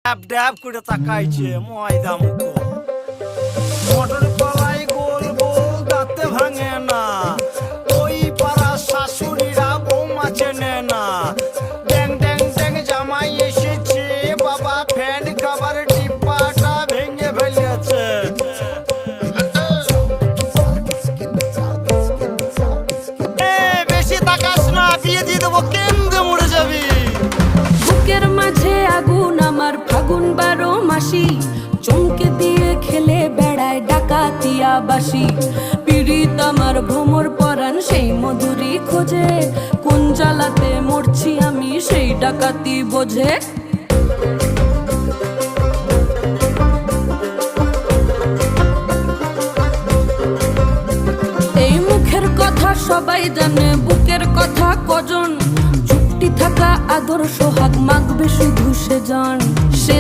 ড্যাব ড্যাব করে তাকাইছে ময়দা মুখো মটর কলাই গোল গোল দাঁতে ভাঙে না ওই পাড়া শাশুড়িরা বৌমা চেনে না ড্যাং ড্যাং ড্যাং জামাই এসেছে বাবা ফ্যান খাবার ডিব্বাটা ভেঙে ফেলেছে বেশি তাকাস না বিয়ে দিয়ে দেবো কেন্দ্রে মরে যাবি বুকের মাঝে আগুন আমার ফাগুন 12 মাসি চমকে দিয়ে খেলে বেড়ায় ডাকাতিয়া বাসি পীড়িত আমার ভ্রমর পরাণ সেই মধুরী খোঁজে কোন জ্বালাতে মরছি আমি সেই ডাকাতি বোঝে এই মুখের কথা সবাই জানে বুকের কথা কজন চুপটি থাকা আদর সোহাগ মাগবে শুধু সেজন সে